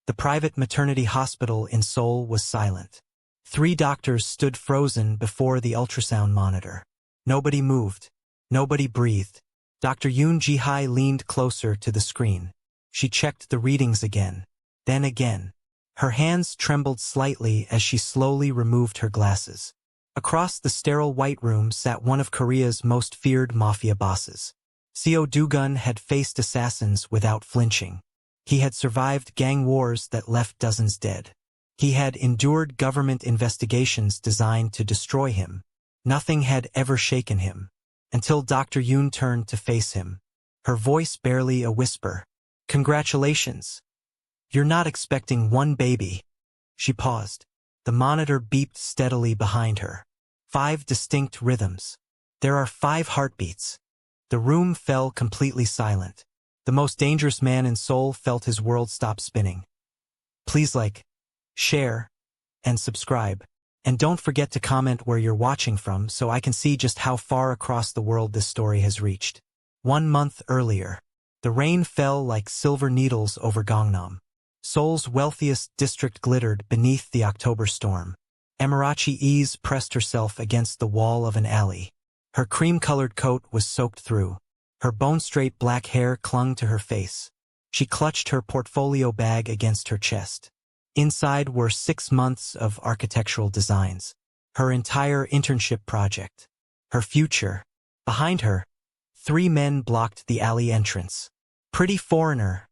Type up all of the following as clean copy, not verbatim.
The private maternity hospital in Seoul was silent. 3 doctors stood frozen before the ultrasound monitor. Nobody moved. Nobody breathed. Dr. Yoon Ji-hai leaned closer to the screen. She checked the readings again. Then again. Her hands trembled slightly as she slowly removed her glasses. Across the sterile white room sat one of Korea's most feared mafia bosses. Seo Do-gun had faced assassins without flinching. He had survived gang wars that left dozens dead. He had endured government investigations designed to destroy him. Nothing had ever shaken him. Until Dr. Yoon turned to face him. Her voice barely a whisper. "Congratulations. You're not expecting one baby." She paused. The monitor beeped steadily behind her. 5 distinct rhythms. "There are 5 heartbeats." The room fell completely silent. The most dangerous man in Seoul felt his world stop spinning. Please like, share, and subscribe. And don't forget to comment where you're watching from so I can see just how far across the world this story has reached. 1 month earlier, the rain fell like silver needles over Gangnam. Seoul's wealthiest district glittered beneath the October storm. Emirachi Ease pressed herself against the wall of an alley. Her cream-colored coat was soaked through. Her bone-straight black hair clung to her face. She clutched her portfolio bag against her chest. Inside were 6 months of architectural designs. Her entire internship project. Her future. Behind her, 3 men blocked the alley entrance. "Pretty foreigner,"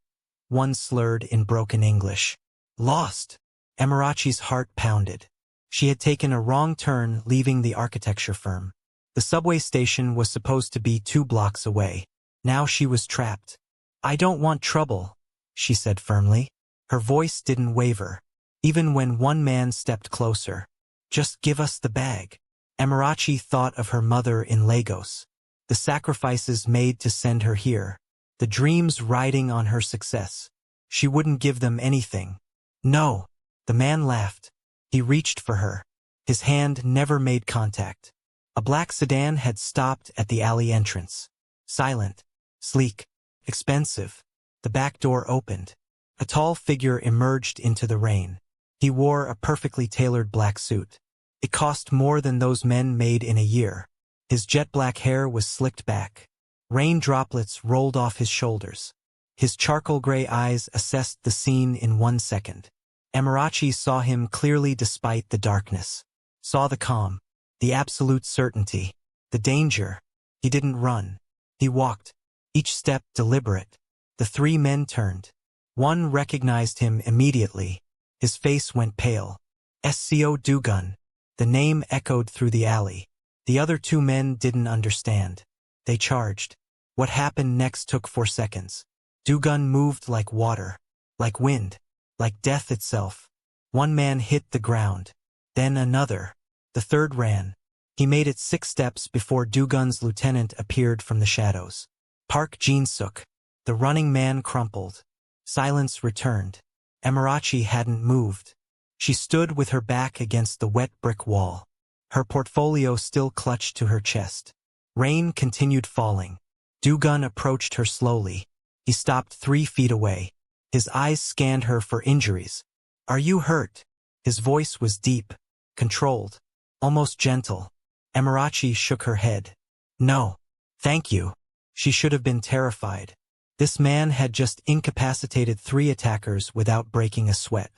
one slurred in broken English. "Lost." Emirachi's heart pounded. She had taken a wrong turn leaving the architecture firm. The subway station was supposed to be 2 blocks away. Now she was trapped. "I don't want trouble," she said firmly. Her voice didn't waver, even when one man stepped closer. "Just give us the bag." Emirachi thought of her mother in Lagos. The sacrifices made to send her here. The dreams riding on her success. She wouldn't give them anything. "No." The man laughed. He reached for her. His hand never made contact. A black sedan had stopped at the alley entrance. Silent, sleek, expensive. The back door opened. A tall figure emerged into the rain. He wore a perfectly tailored black suit. It cost more than those men made in a year. His jet-black hair was slicked back. Rain droplets rolled off his shoulders. His charcoal-gray eyes assessed the scene in 1 second. Emirachi saw him clearly despite the darkness. Saw the calm. The absolute certainty. The danger. He didn't run. He walked. Each step deliberate. The 3 men turned. One recognized him immediately. His face went pale. Seo Do-gun. The name echoed through the alley. The other 2 men didn't understand. They charged. What happened next took 4 seconds. Do-gun moved like water. Like wind. Like death itself. One man hit the ground. Then another. The 3rd ran. He made it 6 steps before Do-gun's lieutenant appeared from the shadows. Park Jin-suk. The running man crumpled. Silence returned. Emirachi hadn't moved. She stood with her back against the wet brick wall. Her portfolio still clutched to her chest. Rain continued falling. Do-gun approached her slowly. He stopped 3 feet away. His eyes scanned her for injuries. "Are you hurt?" His voice was deep, controlled, almost gentle. Emirachi shook her head. "No. Thank you." She should have been terrified. This man had just incapacitated 3 attackers without breaking a sweat.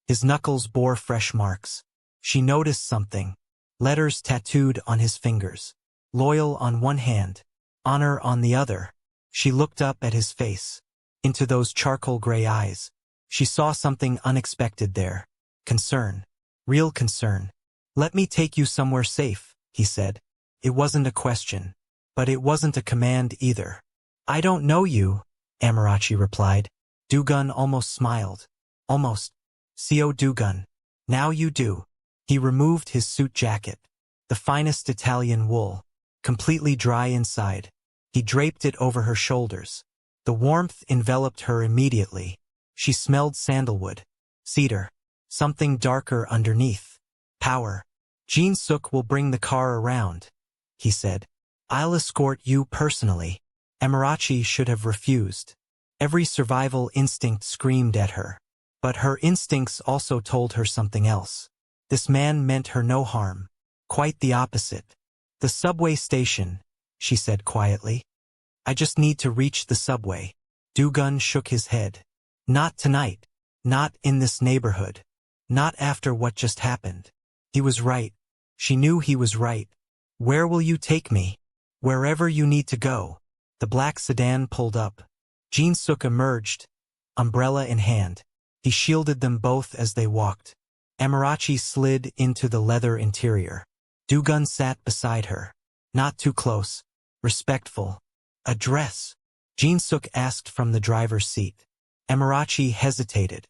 His knuckles bore fresh marks. She noticed something. Letters tattooed on his fingers. Loyal on one hand. Honor on the other. She looked up at his face. Into those charcoal-gray eyes. She saw something unexpected there. Concern. Real concern. "Let me take you somewhere safe," he said. It wasn't a question. But it wasn't a command either. "I don't know you," Emirachi replied. Do-gun almost smiled. Almost. Seo Do-gun. "Now you do." He removed his suit jacket. The finest Italian wool. Completely dry inside. He draped it over her shoulders. The warmth enveloped her immediately. She smelled sandalwood. Cedar. Something darker underneath. Power. "Jin-suk will bring the car around," he said. "I'll escort you personally." Emirachi should have refused. Every survival instinct screamed at her. But her instincts also told her something else. This man meant her no harm. Quite the opposite. The subway station, she said quietly. I just need to reach the subway. Dugun shook his head. Not tonight. Not in this neighborhood. Not after what just happened. He was right. She knew he was right. Where will you take me? Wherever you need to go. The black sedan pulled up. Jin-suk emerged, umbrella in hand. He shielded them both as they walked. Amarachi slid into the leather interior. Dugun sat beside her. Not too close. Respectful. Address? Jin-suk asked from the driver's seat. Amarachi hesitated.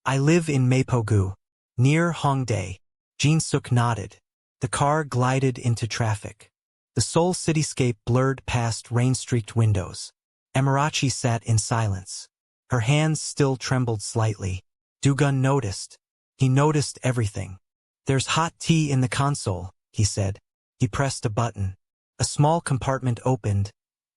I live in Mapogu, near Hongdae. Jin-suk nodded. The car glided into traffic. The Seoul cityscape blurred past rain-streaked windows. Amarachi sat in silence. Her hands still trembled slightly. Dugun noticed. He noticed everything. There's hot tea in the console, he said. He pressed a button. A small compartment opened,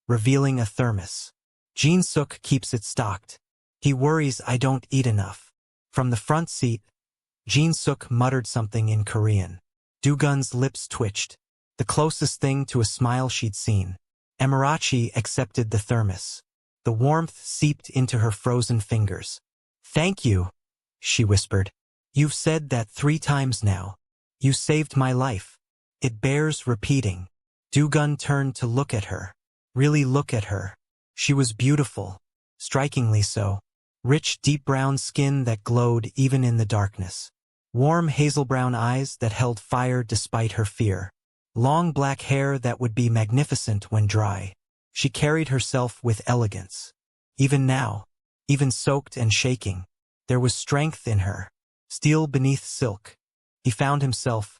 revealing a thermos. Jin-suk keeps it stocked. He worries I don't eat enough. From the front seat, Jin-suk muttered something in Korean. Dugun's lips twitched. The closest thing to a smile she'd seen. Amarachi accepted the thermos. The warmth seeped into her frozen fingers. Thank you, she whispered. You've said that 3 times now. You saved my life. It bears repeating. Dugun turned to look at her. Really look at her. She was beautiful. Strikingly so. Rich deep brown skin that glowed even in the darkness. Warm hazel brown eyes that held fire despite her fear. Long black hair that would be magnificent when dry. She carried herself with elegance. Even now, even soaked and shaking, there was strength in her. Steel beneath silk. He found himself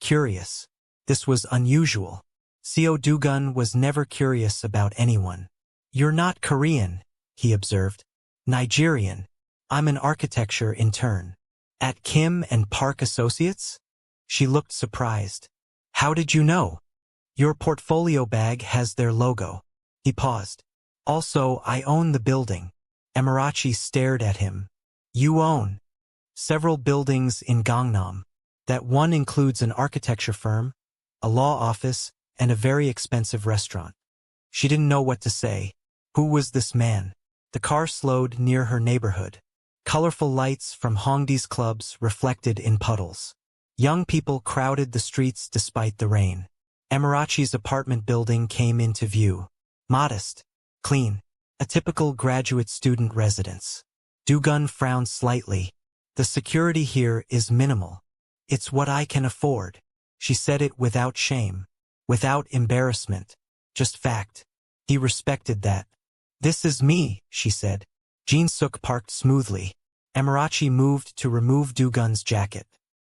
curious. This was unusual. Seo Dugun was never curious about anyone. You're not Korean, he observed. Nigerian. I'm an architecture intern. At Kim and Park Associates? She looked surprised. How did you know? Your portfolio bag has their logo. He paused. Also, I own the building. Amarachi stared at him. You own several buildings in Gangnam. That one includes an architecture firm, a law office, and a very expensive restaurant. She didn't know what to say. Who was this man? The car slowed near her neighborhood. Colorful lights from Hongdae's clubs reflected in puddles. Young people crowded the streets despite the rain. Amarachi's apartment building came into view. Modest. Clean. A typical graduate student residence. Dugun frowned slightly. The security here is minimal. It's what I can afford. She said it without shame. Without embarrassment. Just fact. He respected that. This is me, she said. Jin-suk parked smoothly. Amarachi moved to remove Dugun's jacket.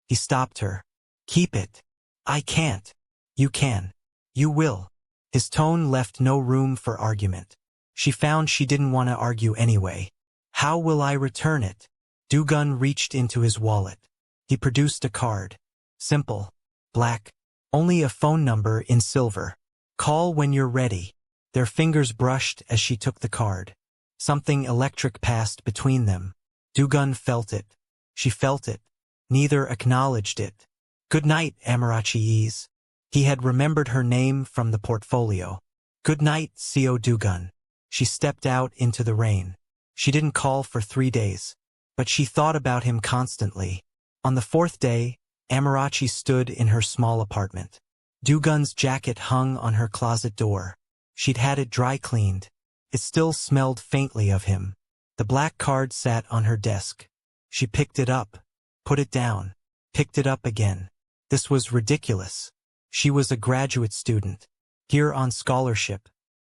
He stopped her. Keep it. I can't. You can. You will. His tone left no room for argument. She found she didn't want to argue anyway. How will I return it? Dugun reached into his wallet. He produced a card. Simple. Black. Only a phone number in silver. Call when you're ready. Their fingers brushed as she took the card. Something electric passed between them. Dugun felt it. She felt it. Neither acknowledged it. Good night, Amarachi. He had remembered her name from the portfolio. Good night, Seo Dugun. She stepped out into the rain. She didn't call for 3 days. But she thought about him constantly. On the 4th day, Amarachi stood in her small apartment. Dugun's jacket hung on her closet door. She'd had it dry cleaned. It still smelled faintly of him. The black card sat on her desk. She picked it up, put it down, picked it up again. This was ridiculous. She was a graduate student, here on scholarship,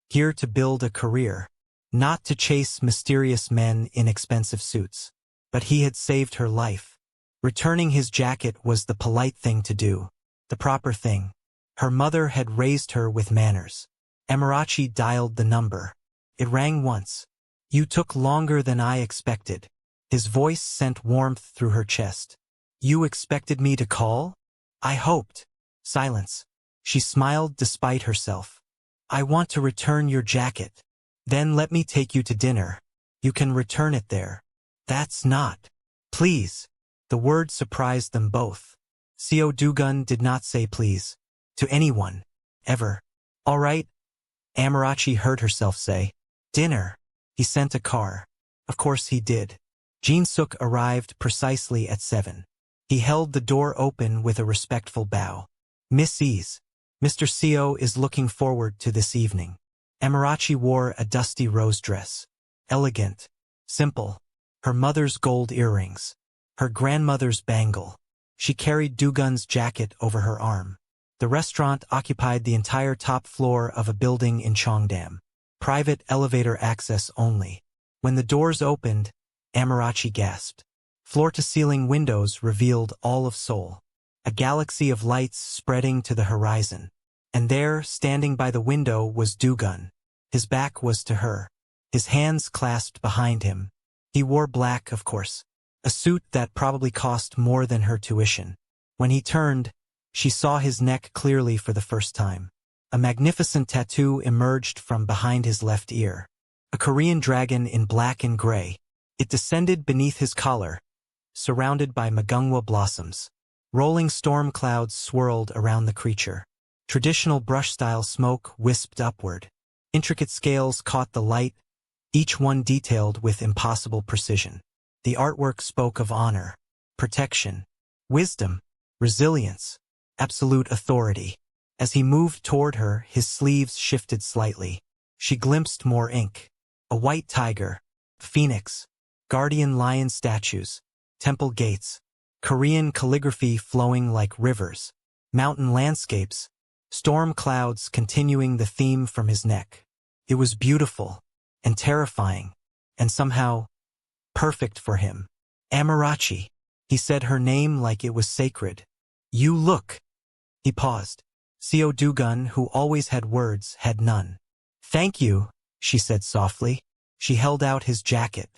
here to build a career, not to chase mysterious men in expensive suits. But he had saved her life. Returning his jacket was the polite thing to do, the proper thing. Her mother had raised her with manners. Amarachi dialed the number. It rang once. You took longer than I expected. His voice sent warmth through her chest. You expected me to call? I hoped. Silence. She smiled despite herself. I want to return your jacket. Then let me take you to dinner. You can return it there. That's not. Please. The word surprised them both. Seo Dugun did not say please. To anyone. Ever. All right. Amarachi heard herself say. Dinner. He sent a car. Of course he did. Jin Suk arrived precisely at 7. He held the door open with a respectful bow. Miss Ease. Mr. Seo is looking forward to this evening. Amarachi wore a dusty rose dress. Elegant. Simple. Her mother's gold earrings. Her grandmother's bangle. She carried Dugun's jacket over her arm. The restaurant occupied the entire top floor of a building in Cheongdam. Private elevator access only. When the doors opened, Amarachi gasped. Floor-to-ceiling windows revealed all of Seoul. A galaxy of lights spreading to the horizon. And there, standing by the window, was Dugun. His back was to her. His hands clasped behind him. He wore black, of course. A suit that probably cost more than her tuition. When he turned, she saw his neck clearly for the first time. A magnificent tattoo emerged from behind his left ear. A Korean dragon in black and gray. It descended beneath his collar, surrounded by mugunghwa blossoms. Rolling storm clouds swirled around the creature. Traditional brush-style smoke wisped upward. Intricate scales caught the light, each one detailed with impossible precision. The artwork spoke of honor, protection, wisdom, resilience, absolute authority. As he moved toward her, his sleeves shifted slightly. She glimpsed more ink. A white tiger, phoenix, guardian lion statues, temple gates, Korean calligraphy flowing like rivers, mountain landscapes, storm clouds continuing the theme from his neck. It was beautiful and terrifying, and somehow perfect for him. Amarachi. He said her name like it was sacred. You look. He paused. Seo Dugun, who always had words, had none. Thank you, she said softly. She held out his jacket.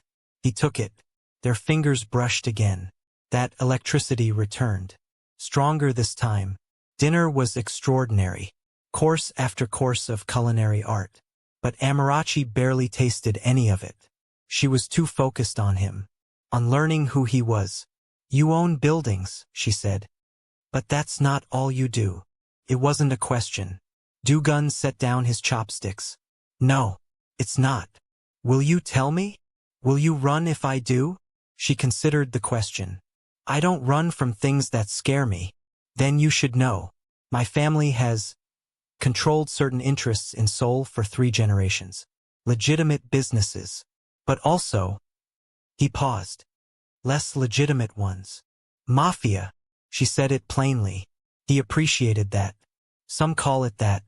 He took it. Their fingers brushed again. That electricity returned. Stronger this time. Dinner was extraordinary. Course after course of culinary art. But Amarachi barely tasted any of it. She was too focused on him. On learning who he was. You own buildings, she said. But that's not all you do. It wasn't a question. Dugun set down his chopsticks. No, it's not. Will you tell me? Will you run if I do? She considered the question. I don't run from things that scare me. Then you should know. My family has controlled certain interests in Seoul for 3 generations. Legitimate businesses. But also, he paused. Less legitimate ones. Mafia. She said it plainly. He appreciated that. Some call it that.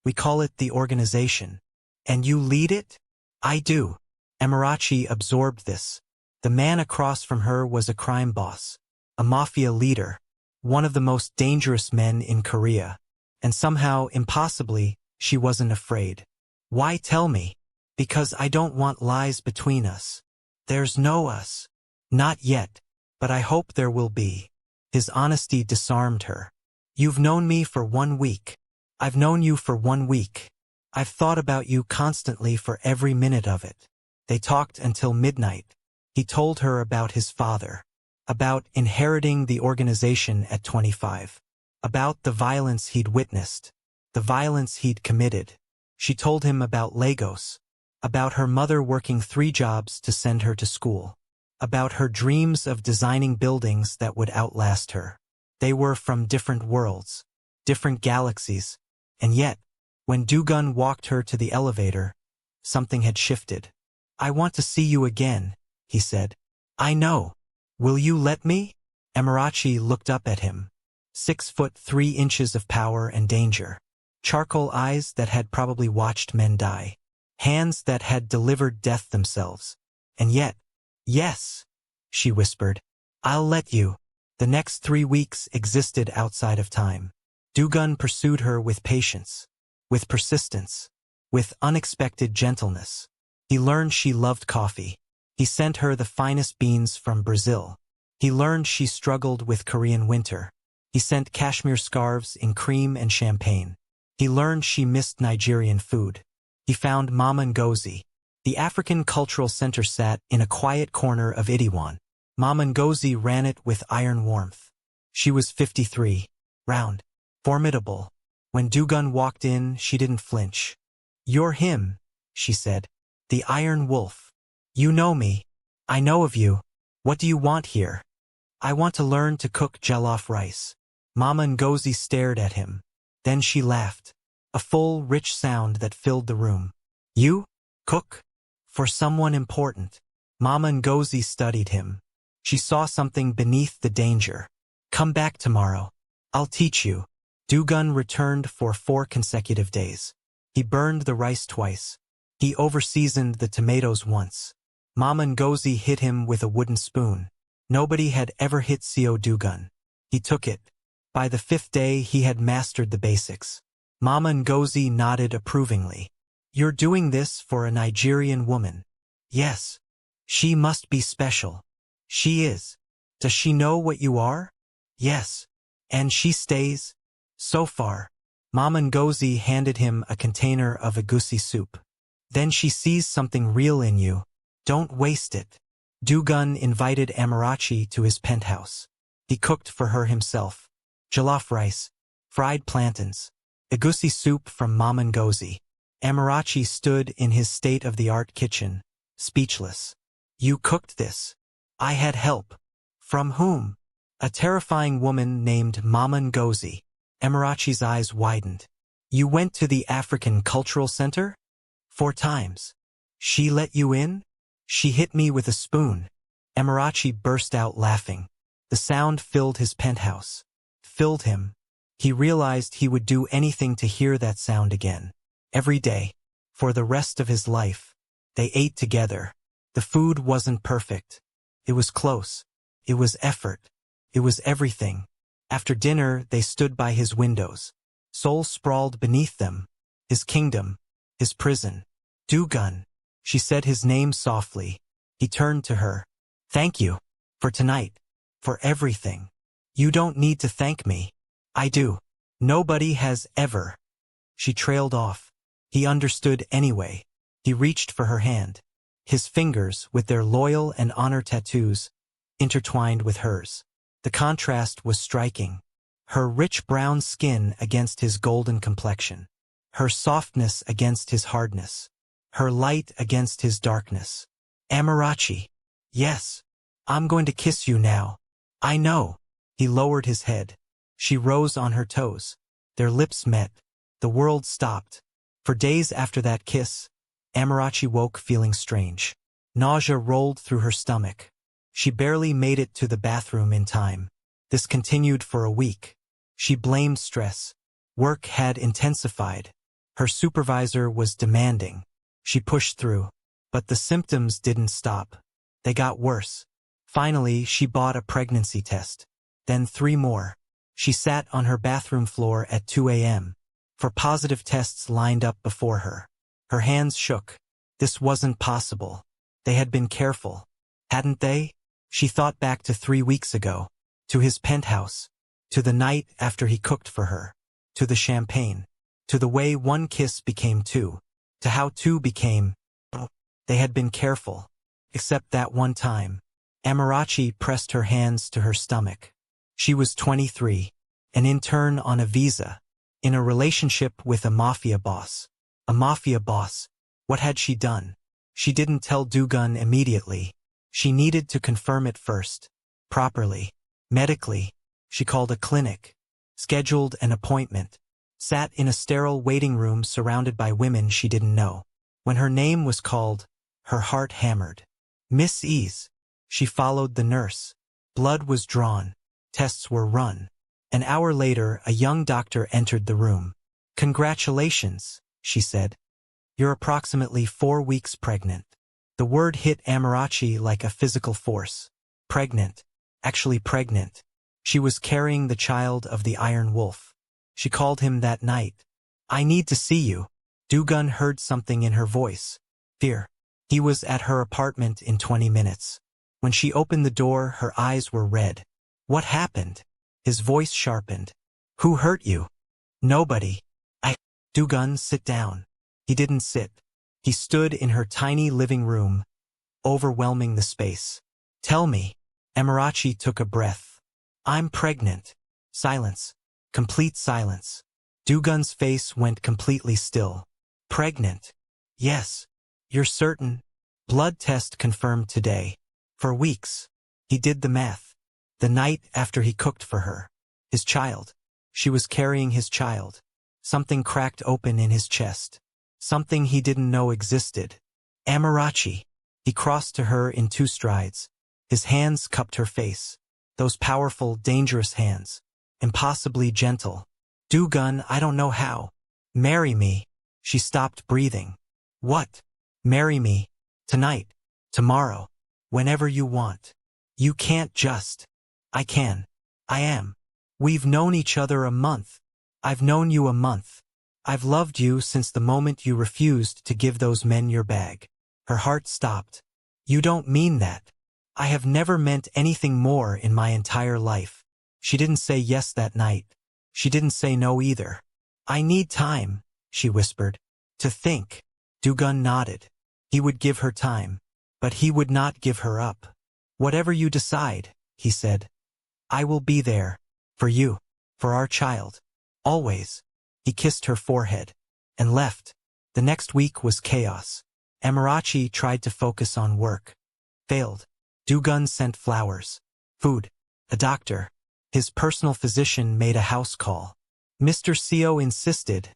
We call it the organization. And you lead it? I do. Amarachi absorbed this. The man across from her was a crime boss. A mafia leader. One of the most dangerous men in Korea. And somehow, impossibly, she wasn't afraid. Why tell me? Because I don't want lies between us. There's no us. Not yet. But I hope there will be. His honesty disarmed her. You've known me for 1 week. I've known you for 1 week. I've thought about you constantly for every minute of it. They talked until midnight. He told her about his father. About inheriting the organization at 25. About the violence he'd witnessed. The violence he'd committed. She told him about Lagos. About her mother working 3 jobs to send her to school. About her dreams of designing buildings that would outlast her. They were from different worlds. Different galaxies. And yet, when Dugun walked her to the elevator, something had shifted. I want to see you again, he said. I know. Will you let me? Amarachi looked up at him. 6 foot 3 inches of power and danger. Charcoal eyes that had probably watched men die. Hands that had delivered death themselves. And yet, yes, she whispered. I'll let you. The next 3 weeks existed outside of time. Dugun pursued her with patience, with persistence, with unexpected gentleness. He learned she loved coffee. He sent her the finest beans from Brazil. He learned she struggled with Korean winter. He sent cashmere scarves in cream and champagne. He learned she missed Nigerian food. He found Mama Ngozi. The African Cultural Center sat in a quiet corner of Itaewon. Mama Ngozi ran it with iron warmth. She was 53, round, formidable. When Dugun walked in, she didn't flinch. "You're him," she said. "The Iron Wolf. You know me. I know of you. What do you want here?" "I want to learn to cook jollof rice." Mama Ngozi stared at him. Then she laughed. A full, rich sound that filled the room. "You? Cook? For someone important?" Mama Ngozi studied him. She saw something beneath the danger. "Come back tomorrow. I'll teach you." Dugun returned for 4 consecutive days. He burned the rice twice. He overseasoned the tomatoes once. Mama Ngozi hit him with a wooden spoon. Nobody had ever hit Seo Dugun. He took it. By the 5th day he had mastered the basics. Mama Ngozi nodded approvingly. "You're doing this for a Nigerian woman." "Yes. She must be special." "She is." "Does she know what you are?" "Yes." "And she stays?" "So far." Mama Ngozi handed him a container of egusi soup. "Then she sees something real in you. Don't waste it." Dugun invited Amarachi to his penthouse. He cooked for her himself. Jollof rice, fried plantains, egusi soup from Mama Ngozi. Amarachi stood in his state-of-the-art kitchen, speechless. "You cooked this?" "I had help." "From whom?" "A terrifying woman named Mama Ngozi." Amarachi's eyes widened. "You went to the African Cultural Center?" "4 times." "She let you in?" "She hit me with a spoon." Amarachi burst out laughing. The sound filled his penthouse. Filled him. He realized he would do anything to hear that sound again. Every day. For the rest of his life. They ate together. The food wasn't perfect. It was close. It was effort. It was everything. After dinner, they stood by his windows. Seoul sprawled beneath them. His kingdom. His prison. "Dugun." She said his name softly. He turned to her. "Thank you. For tonight. For everything." "You don't need to thank me." "I do. Nobody has ever." She trailed off. He understood anyway. He reached for her hand. His fingers, with their loyal and honor tattoos, intertwined with hers. The contrast was striking. Her rich brown skin against his golden complexion. Her softness against his hardness. Her light against his darkness. "Amarachi." "Yes. I'm going to kiss you now." "I know." He lowered his head. She rose on her toes. Their lips met. The world stopped. For days after that kiss, Amarachi woke feeling strange. Nausea rolled through her stomach. She barely made it to the bathroom in time. This continued for a week. She blamed stress. Work had intensified. Her supervisor was demanding. She pushed through. But the symptoms didn't stop. They got worse. Finally, she bought a pregnancy test. Then 3 more. She sat on her bathroom floor at 2 a.m. for positive tests lined up before her. Her hands shook. This wasn't possible. They had been careful. Hadn't they? She thought back to 3 weeks ago. To his penthouse. To the night after he cooked for her. To the champagne. To the way 1 kiss became 2. To how 2 became... They had been careful. Except that one time. Amarachi pressed her hands to her stomach. She was 23. An intern on a visa. In a relationship with a Mafia boss. A Mafia boss. What had she done? She didn't tell Dugun immediately. She needed to confirm it first. Properly. Medically. She called a clinic. Scheduled an appointment. Sat in a sterile waiting room surrounded by women she didn't know. When her name was called, her heart hammered. "Miss Ease." She followed the nurse. Blood was drawn. Tests were run. An hour later, a young doctor entered the room. "Congratulations," she said. "You're approximately 4 weeks pregnant." The word hit Amarachi like a physical force. Pregnant. Actually pregnant. She was carrying the child of the Iron Wolf. She called him that night. "I need to see you." Dugun heard something in her voice. Fear. He was at her apartment in 20 minutes. When she opened the door, her eyes were red. "What happened?" His voice sharpened. "Who hurt you?" "Nobody." Dugun, sit down." He didn't sit. He stood in her tiny living room, overwhelming the space. "Tell me." Amarachi took a breath. I'm pregnant. Silence. Complete silence. Dugun's face went completely still. Pregnant? Yes. You're certain? Blood test confirmed today. For weeks. He did the math. The night after he cooked for her. His child. She was carrying his child. Something cracked open in his chest. Something he didn't know existed. Amarachi. He crossed to her in 2 strides. His hands cupped her face. Those powerful, dangerous hands. Impossibly gentle. Dugun, I don't know how. Marry me. She stopped breathing. What? Marry me. Tonight. Tomorrow. Whenever you want. You can't just. I can. I am. We've known each other a month. I've known you a month. I've loved you since the moment you refused to give those men your bag. Her heart stopped. You don't mean that. I have never meant anything more in my entire life. She didn't say yes that night. She didn't say no either. I need time, she whispered. To think. Dugun nodded. He would give her time. But he would not give her up. Whatever you decide, he said. I will be there. For you. For our child. Always. He kissed her forehead. And left. The next week was chaos. Amarachi tried to focus on work. Failed. Dugun sent flowers. Food. A doctor. His personal physician made a house call. Mr. Seo insisted.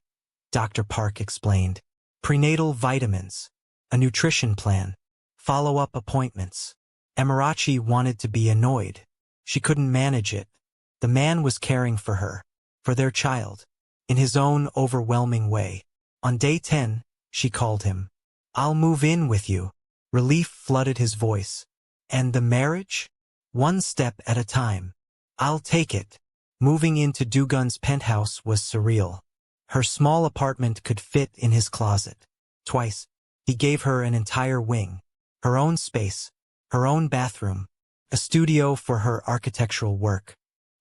Dr. Park explained. Prenatal vitamins. A nutrition plan. Follow-up appointments. Amarachi wanted to be annoyed. She couldn't manage it. The man was caring for her. For their child. In his own overwhelming way. On day 10, she called him. I'll move in with you. Relief flooded his voice. And the marriage? 1 step at a time. I'll take it. Moving into Dugun's penthouse was surreal. Her small apartment could fit in his closet. Twice, he gave her an entire wing. Her own space. Her own bathroom. A studio for her architectural work.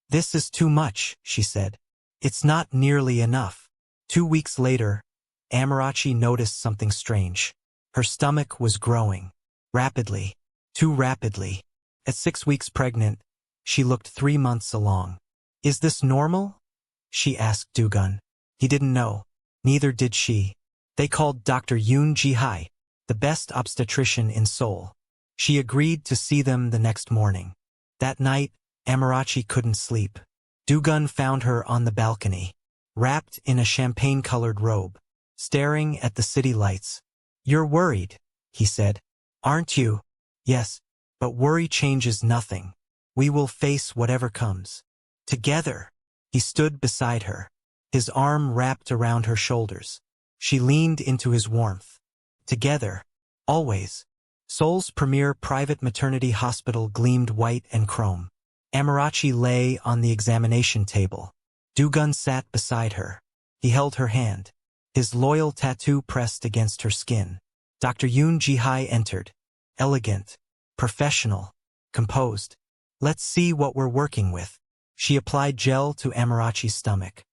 This is too much, she said. It's not nearly enough. 2 weeks later, Amarachi noticed something strange. Her stomach was growing. Rapidly. Too rapidly. At 6 weeks pregnant, she looked 3 months along. Is this normal? She asked Dugun. He didn't know. Neither did she. They called Dr. Yoon Ji-hai, the best obstetrician in Seoul. She agreed to see them the next morning. That night, Amarachi couldn't sleep. Dugun found her on the balcony, wrapped in a champagne-colored robe, staring at the city lights. You're worried, he said. Aren't you? Yes, but worry changes nothing. We will face whatever comes. Together. He stood beside her, his arm wrapped around her shoulders. She leaned into his warmth. Together. Always. Seoul's premier private maternity hospital gleamed white and chrome. Amarachi lay on the examination table. Dugun sat beside her. He held her hand. His loyal tattoo pressed against her skin. Dr. Yoon Ji-hai entered. Elegant. Professional. Composed. Let's see what we're working with. She applied gel to Amarachi's stomach.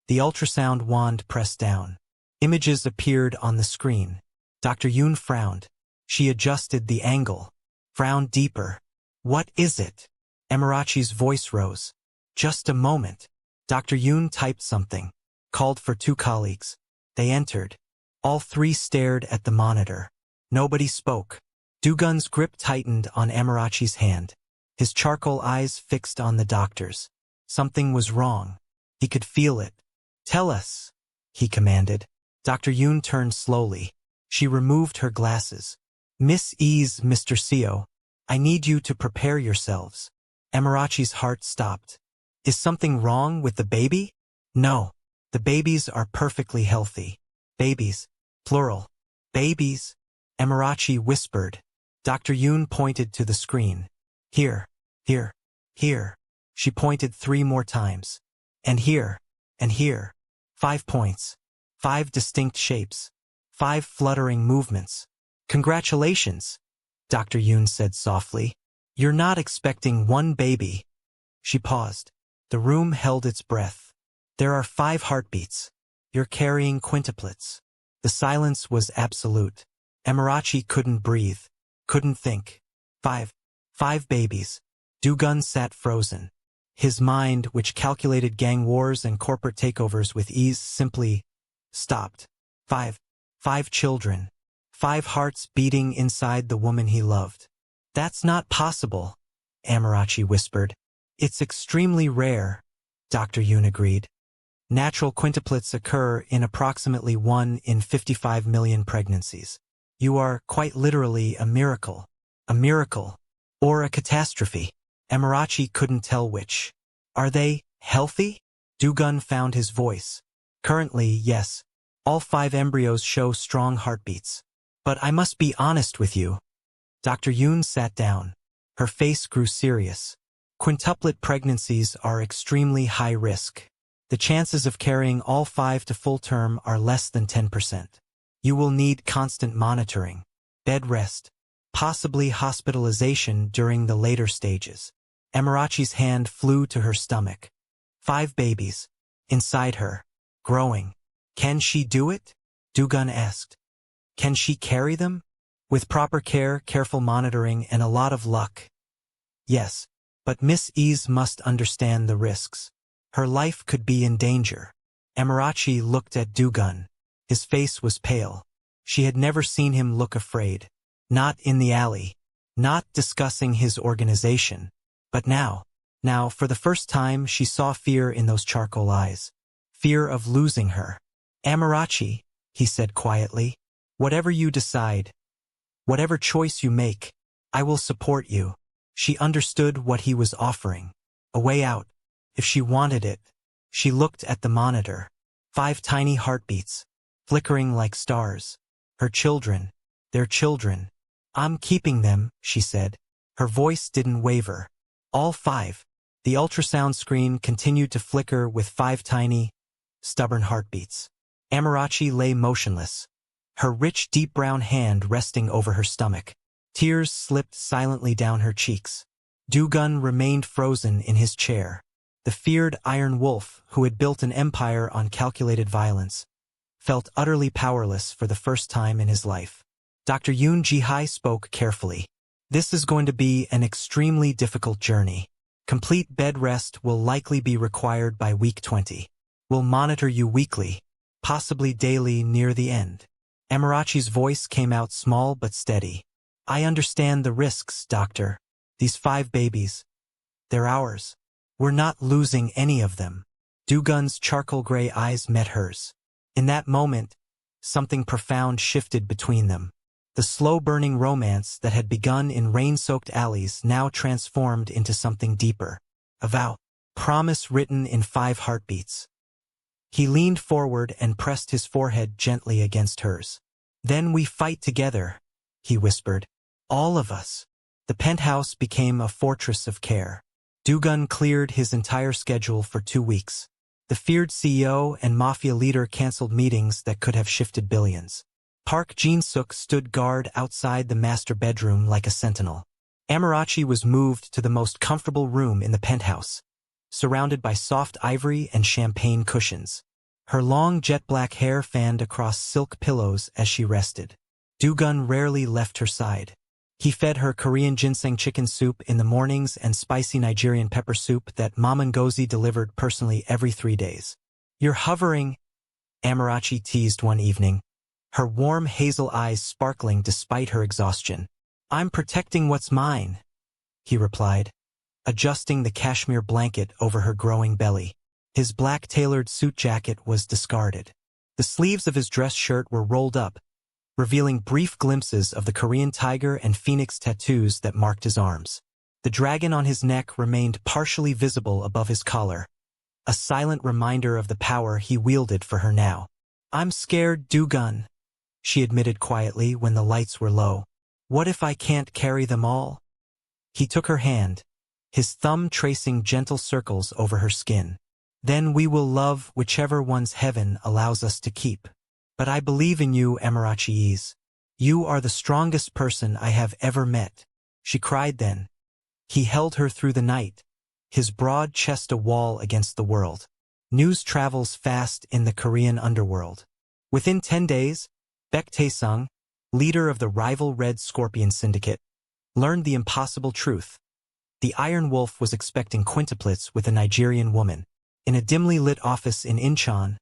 The ultrasound wand pressed down. Images appeared on the screen. Dr. Yoon frowned. She adjusted the angle. Frowned deeper. What is it? Amarachi's voice rose. Just a moment. Dr. Yoon typed something. Called for 2 colleagues. They entered. All 3 stared at the monitor. Nobody spoke. Dugun's grip tightened on Amarachi's hand. His charcoal eyes fixed on the doctor's. Something was wrong. He could feel it. Tell us, he commanded. Dr. Yoon turned slowly. She removed her glasses. Miss Ease, Mr. Seo, I need you to prepare yourselves. Amarachi's heart stopped. Is something wrong with the baby? No. The babies are perfectly healthy. Babies. Plural. Babies. Amarachi whispered. Dr. Yoon pointed to the screen. Here. Here. Here. She pointed 3 more times. And here. And here. 5 points. 5 distinct shapes. 5 fluttering movements. Congratulations, Dr. Yoon said softly. You're not expecting 1 baby. She paused. The room held its breath. There are 5 heartbeats. You're carrying quintuplets. The silence was absolute. Amarachi couldn't breathe. Couldn't think. 5. 5 babies. Du-gun sat frozen. His mind, which calculated gang wars and corporate takeovers with ease, simply stopped. Five children. 5 hearts beating inside the woman he loved. That's not possible, Amarachi whispered. It's extremely rare, Dr. Yoon agreed. Natural quintuplets occur in approximately 1 in 55 million pregnancies. You are quite literally a miracle. A miracle. Or a catastrophe. Amarachi couldn't tell which. Are they healthy? Du-gun found his voice. Currently, yes. All 5 embryos show strong heartbeats. But I must be honest with you. Dr. Yoon sat down. Her face grew serious. Quintuplet pregnancies are extremely high risk. The chances of carrying all 5 to full term are less than 10%. You will need constant monitoring, bed rest, possibly hospitalization during the later stages. Amarachi's hand flew to her stomach. 5 babies. Inside her. Growing. Can she do it? Du-gun asked. Can she carry them? With proper care, careful monitoring, and a lot of luck. Yes, but Miss Ease must understand the risks. Her life could be in danger. Amarachi looked at Du-gun. His face was pale. She had never seen him look afraid. Not in the alley. Not discussing his organization. But now, for the first time, she saw fear in those charcoal eyes. Fear of losing her. Amarachi, he said quietly, whatever you decide, whatever choice you make, I will support you. She understood what he was offering. A way out, if she wanted it. She looked at the monitor. 5 tiny heartbeats, flickering like stars. Her children, their children. I'm keeping them, she said. Her voice didn't waver. All 5. The ultrasound screen continued to flicker with 5 tiny, stubborn heartbeats. Amarachi lay motionless, her rich deep brown hand resting over her stomach. Tears slipped silently down her cheeks. Du-gun remained frozen in his chair. The feared Iron Wolf, who had built an empire on calculated violence, felt utterly powerless for the first time in his life. Dr. Yoon Ji-hai spoke carefully. This is going to be an extremely difficult journey. Complete bed rest will likely be required by week 20. We'll monitor you weekly, possibly daily near the end. Amarachi's voice came out small but steady. I understand the risks, doctor. These 5 babies. They're ours. We're not losing any of them. Du-gun's charcoal gray eyes met hers. In that moment, something profound shifted between them. The slow-burning romance that had begun in rain-soaked alleys now transformed into something deeper. A vow. Promise written in 5 heartbeats. He leaned forward and pressed his forehead gently against hers. Then we fight together, he whispered. All of us. The penthouse became a fortress of care. Du-gun cleared his entire schedule for 2 weeks. The feared CEO and Mafia leader canceled meetings that could have shifted billions. Park Jin-suk stood guard outside the master bedroom like a sentinel. Amarachi was moved to the most comfortable room in the penthouse, surrounded by soft ivory and champagne cushions. Her long jet-black hair fanned across silk pillows as she rested. Du-gun rarely left her side. He fed her Korean ginseng chicken soup in the mornings and spicy Nigerian pepper soup that Mama Ngozi delivered personally every 3 days. You're hovering, Amarachi teased one evening, her warm hazel eyes sparkling despite her exhaustion. I'm protecting what's mine, he replied, adjusting the cashmere blanket over her growing belly. His black tailored suit jacket was discarded. The sleeves of his dress shirt were rolled up, revealing brief glimpses of the Korean tiger and phoenix tattoos that marked his arms. The dragon on his neck remained partially visible above his collar, a silent reminder of the power he wielded for her now. I'm scared, Du-gun, she admitted quietly when the lights were low. What if I can't carry them all? He took her hand, his thumb tracing gentle circles over her skin. Then we will love whichever one's heaven allows us to keep. But I believe in you, Amarachi. You are the strongest person I have ever met. She cried then. He held her through the night, his broad chest a wall against the world. News travels fast in the Korean underworld. Within 10 days, Baek Tae-sung, leader of the rival Red Scorpion Syndicate, learned the impossible truth. The Iron Wolf was expecting quintuplets with a Nigerian woman. In a dimly lit office in Incheon,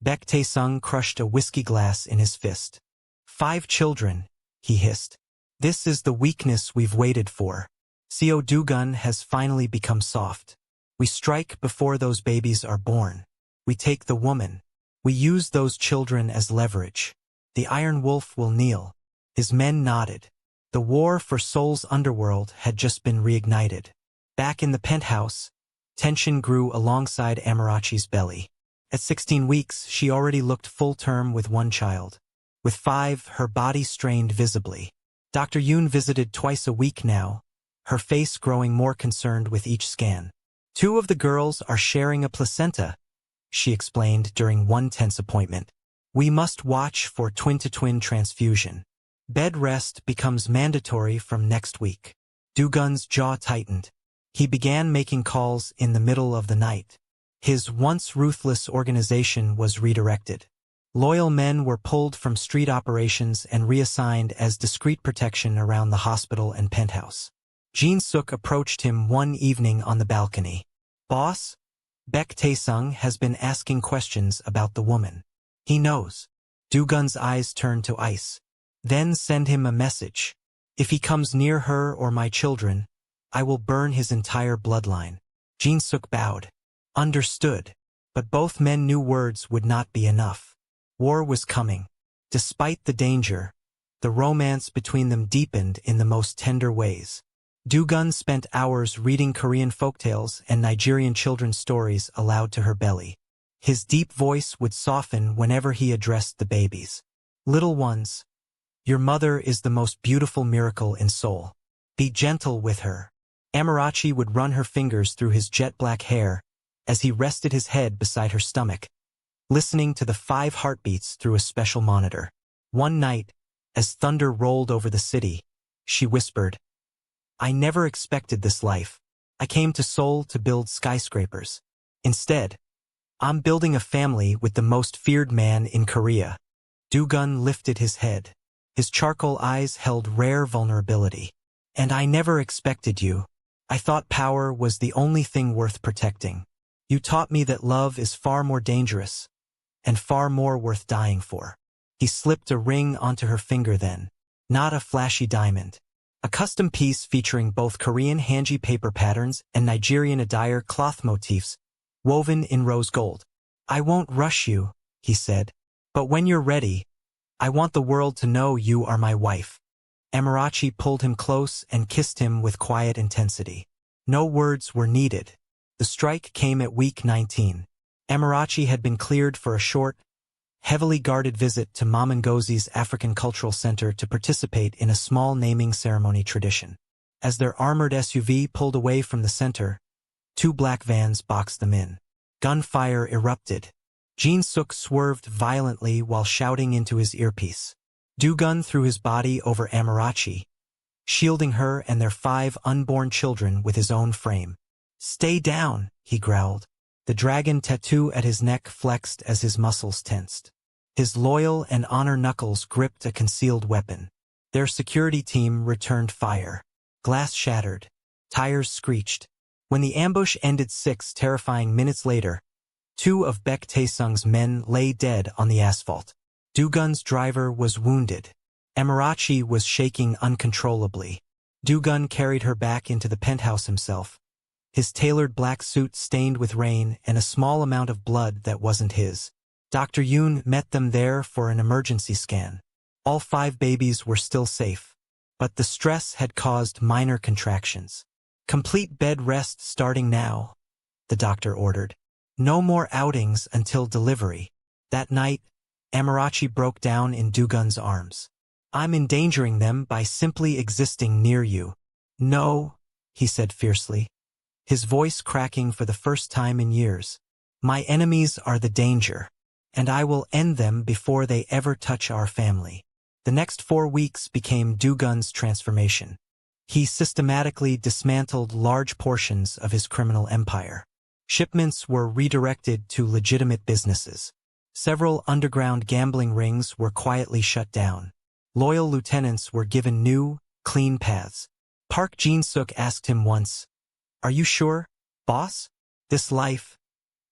Baek Tae-sung crushed a whiskey glass in his fist. 5 children, he hissed. This is the weakness we've waited for. Seo Do-gun has finally become soft. We strike before those babies are born. We take the woman. We use those children as leverage. The Iron Wolf will kneel. His men nodded. The war for Seoul's underworld had just been reignited. Back in the penthouse, tension grew alongside Amarachi's belly. At 16 weeks, she already looked full-term with 1 child. With 5, her body strained visibly. Dr. Yoon visited twice a week now, her face growing more concerned with each scan. 2 of the girls are sharing a placenta, she explained during one tense appointment. We must watch for twin-to-twin transfusion. Bed rest becomes mandatory from next week. Do-gun's jaw tightened. He began making calls in the middle of the night. His once ruthless organization was redirected. Loyal men were pulled from street operations and reassigned as discreet protection around the hospital and penthouse. Jin-suk approached him one evening on the balcony. Boss, Baek Tae-sung has been asking questions about the woman. He knows. Do-gun's eyes turned to ice. Then send him a message. If he comes near her or my children, I will burn his entire bloodline. Jin-suk bowed. Understood. But both men knew words would not be enough. War was coming. Despite the danger, the romance between them deepened in the most tender ways. Do-gun spent hours reading Korean folktales and Nigerian children's stories aloud to her belly. His deep voice would soften whenever he addressed the babies. Little ones, your mother is the most beautiful miracle in Seoul. Be gentle with her. Amarachi would run her fingers through his jet-black hair as he rested his head beside her stomach, listening to the 5 heartbeats through a special monitor. One night, as thunder rolled over the city, she whispered, I never expected this life. I came to Seoul to build skyscrapers. Instead, I'm building a family with the most feared man in Korea. Do-gun lifted his head. His charcoal eyes held rare vulnerability. And I never expected you. I thought power was the only thing worth protecting. You taught me that love is far more dangerous and far more worth dying for. He slipped a ring onto her finger then, not a flashy diamond. A custom piece featuring both Korean hanji paper patterns and Nigerian attire cloth motifs, woven in rose gold. I won't rush you, he said, but when you're ready, I want the world to know you are my wife. Amarachi pulled him close and kissed him with quiet intensity. No words were needed. The strike came at week 19. Amarachi had been cleared for a short, heavily guarded visit to Mama Ngozi's African Cultural Center to participate in a small naming ceremony tradition. As their armored SUV pulled away from the center, 2 black vans boxed them in. Gunfire erupted. Jin-suk swerved violently while shouting into his earpiece. Do-gun threw his body over Amarachi, shielding her and their 5 unborn children with his own frame. Stay down, he growled. The dragon tattoo at his neck flexed as his muscles tensed. His loyal and honor knuckles gripped a concealed weapon. Their security team returned fire. Glass shattered. Tires screeched. When the ambush ended 6 terrifying minutes later, 2 of Baek Tae-sung's men lay dead on the asphalt. Do-gun's driver was wounded. Amarachi was shaking uncontrollably. Do-gun carried her back into the penthouse himself, his tailored black suit stained with rain and a small amount of blood that wasn't his. Dr. Yoon met them there for an emergency scan. All 5 babies were still safe, but the stress had caused minor contractions. Complete bed rest starting now, the doctor ordered. No more outings until delivery. That night, Amarachi broke down in Do-gun's arms. I'm endangering them by simply existing near you. No, he said fiercely, his voice cracking for the first time in years. My enemies are the danger, and I will end them before they ever touch our family. The next 4 weeks became Do-gun's transformation. He systematically dismantled large portions of his criminal empire. Shipments were redirected to legitimate businesses. Several underground gambling rings were quietly shut down. Loyal lieutenants were given new, clean paths. Park Jin-suk asked him once, Are you sure, boss? This life,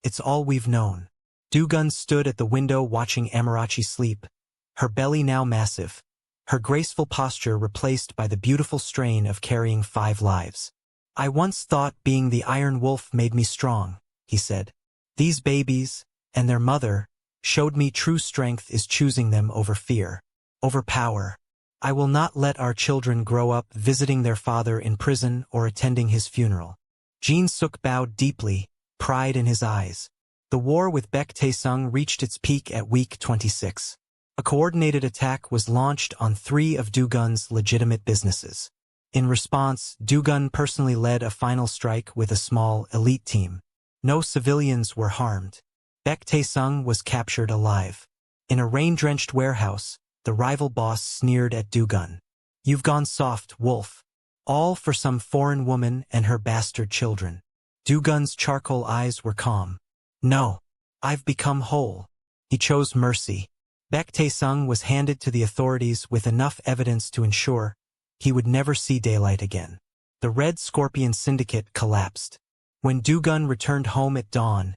it's all we've known. Dugun stood at the window watching Amarachi sleep, her belly now massive, her graceful posture replaced by the beautiful strain of carrying 5 lives. I once thought being the Iron Wolf made me strong, he said. These babies, and their mother, showed me true strength is choosing them over fear, over power. I will not let our children grow up visiting their father in prison or attending his funeral. Jin Suk bowed deeply, pride in his eyes. The war with Baek Taesung reached its peak at week 26. A coordinated attack was launched on 3 of Dugun's legitimate businesses. In response, Dugun personally led a final strike with a small, elite team. No civilians were harmed. Baek Taesung was captured alive. In a rain-drenched warehouse, the rival boss sneered at Dugun. You've gone soft, wolf. All for some foreign woman and her bastard children. Dugun's charcoal eyes were calm. No, I've become whole. He chose mercy. Baek Taesung was handed to the authorities with enough evidence to ensure he would never see daylight again. The Red Scorpion Syndicate collapsed. When Dugun returned home at dawn,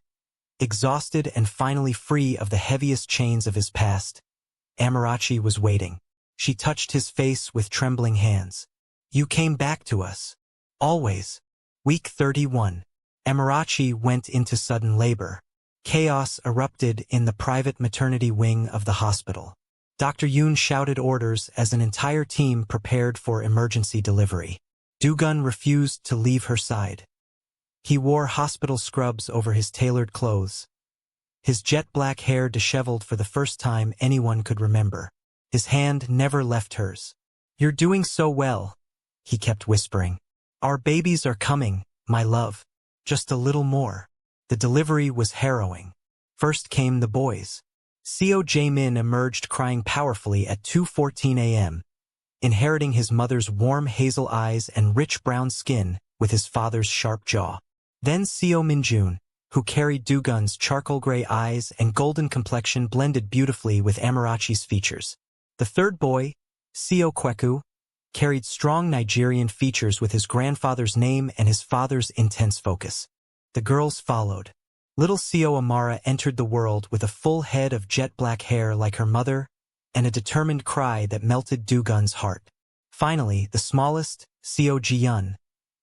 exhausted and finally free of the heaviest chains of his past, Amarachi was waiting. She touched his face with trembling hands. You came back to us. Always. Week 31. Amarachi went into sudden labor. Chaos erupted in the private maternity wing of the hospital. Dr. Yoon shouted orders as an entire team prepared for emergency delivery. Dugun refused to leave her side. He wore hospital scrubs over his tailored clothes. His jet-black hair disheveled for the first time anyone could remember. His hand never left hers. You're doing so well, he kept whispering. Our babies are coming, my love. Just a little more. The delivery was harrowing. First came the boys. Seo Jae-min emerged crying powerfully at 2:14 a.m., inheriting his mother's warm hazel eyes and rich brown skin with his father's sharp jaw. Then Seo Min-jun, who carried Dugun's charcoal gray eyes and golden complexion blended beautifully with Amarachi's features. The third boy, Seo Kweku, carried strong Nigerian features with his grandfather's name and his father's intense focus. The girls followed. Little Seo Amara entered the world with a full head of jet-black hair like her mother and a determined cry that melted Dugun's heart. Finally, the smallest, Seo Ji-yun,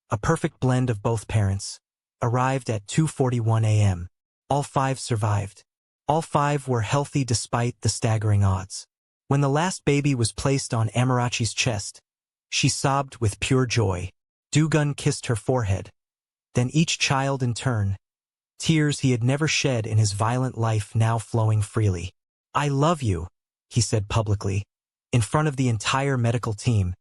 a perfect blend of both parents, arrived at 2:41 a.m. All 5 survived. All 5 were healthy despite the staggering odds. When the last baby was placed on Amarachi's chest, she sobbed with pure joy. Dugun kissed her forehead. Then each child in turn, tears he had never shed in his violent life now flowing freely. I love you, he said publicly, in front of the entire medical team,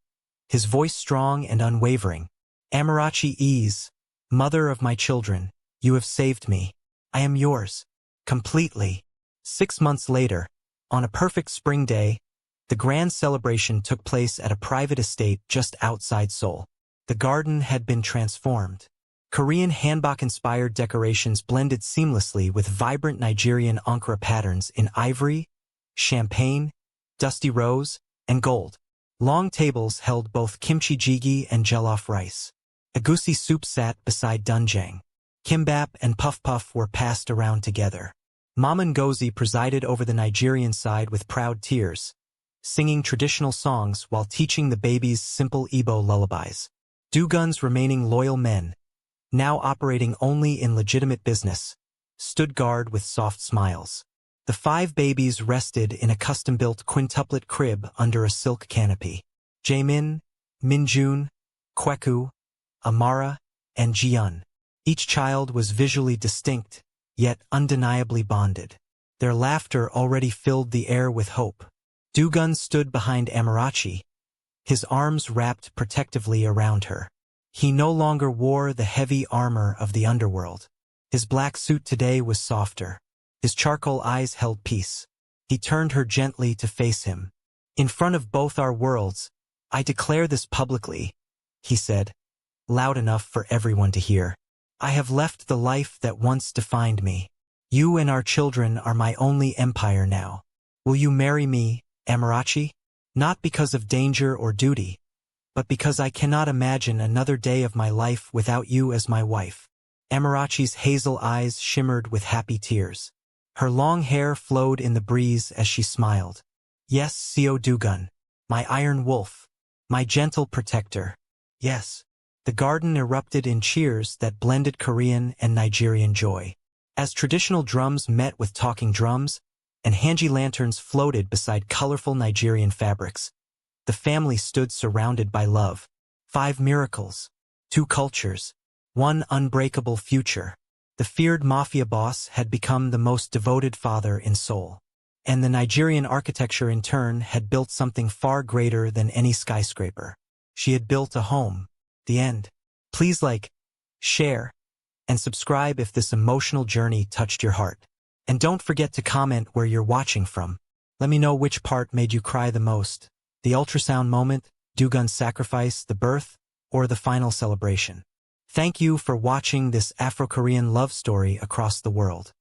his voice strong and unwavering. Amarachi Ease, mother of my children, you have saved me. I am yours. Completely. 6 months later, on a perfect spring day, the grand celebration took place at a private estate just outside Seoul. The garden had been transformed. Korean hanbok-inspired decorations blended seamlessly with vibrant Nigerian ankara patterns in ivory, champagne, dusty rose, and gold. Long tables held both kimchi jjigae and jollof rice. Egusi soup sat beside doenjang. Kimbap and puff puff were passed around together. Mama Ngozi presided over the Nigerian side with proud tears, singing traditional songs while teaching the babies simple Igbo lullabies. Dugun's remaining loyal men, now operating only in legitimate business, stood guard with soft smiles. The 5 babies rested in a custom-built quintuplet crib under a silk canopy. Jaemin, Minjun, Kweku, Amara, and Jiyeon. Each child was visually distinct, yet undeniably bonded. Their laughter already filled the air with hope. Dugun stood behind Amarachi, his arms wrapped protectively around her. He no longer wore the heavy armor of the underworld. His black suit today was softer. His charcoal eyes held peace. He turned her gently to face him. In front of both our worlds, I declare this publicly, he said, loud enough for everyone to hear. I have left the life that once defined me. You and our children are my only empire now. Will you marry me, Amarachi? Not because of danger or duty, but because I cannot imagine another day of my life without you as my wife. Amarachi's hazel eyes shimmered with happy tears. Her long hair flowed in the breeze as she smiled. Yes, Seo Dugun, my iron wolf, my gentle protector. Yes. The garden erupted in cheers that blended Korean and Nigerian joy. As traditional drums met with talking drums, and hanji lanterns floated beside colorful Nigerian fabrics, the family stood surrounded by love. 5 miracles, 2 cultures, 1 unbreakable future. The feared Mafia boss had become the most devoted father in Seoul. And the Nigerian architecture in turn had built something far greater than any skyscraper. She had built a home. The end. Please like, share, and subscribe if this emotional journey touched your heart. And don't forget to comment where you're watching from. Let me know which part made you cry the most. The ultrasound moment, Dugun's sacrifice, the birth, or the final celebration. Thank you for watching this Afro-Korean love story across the world.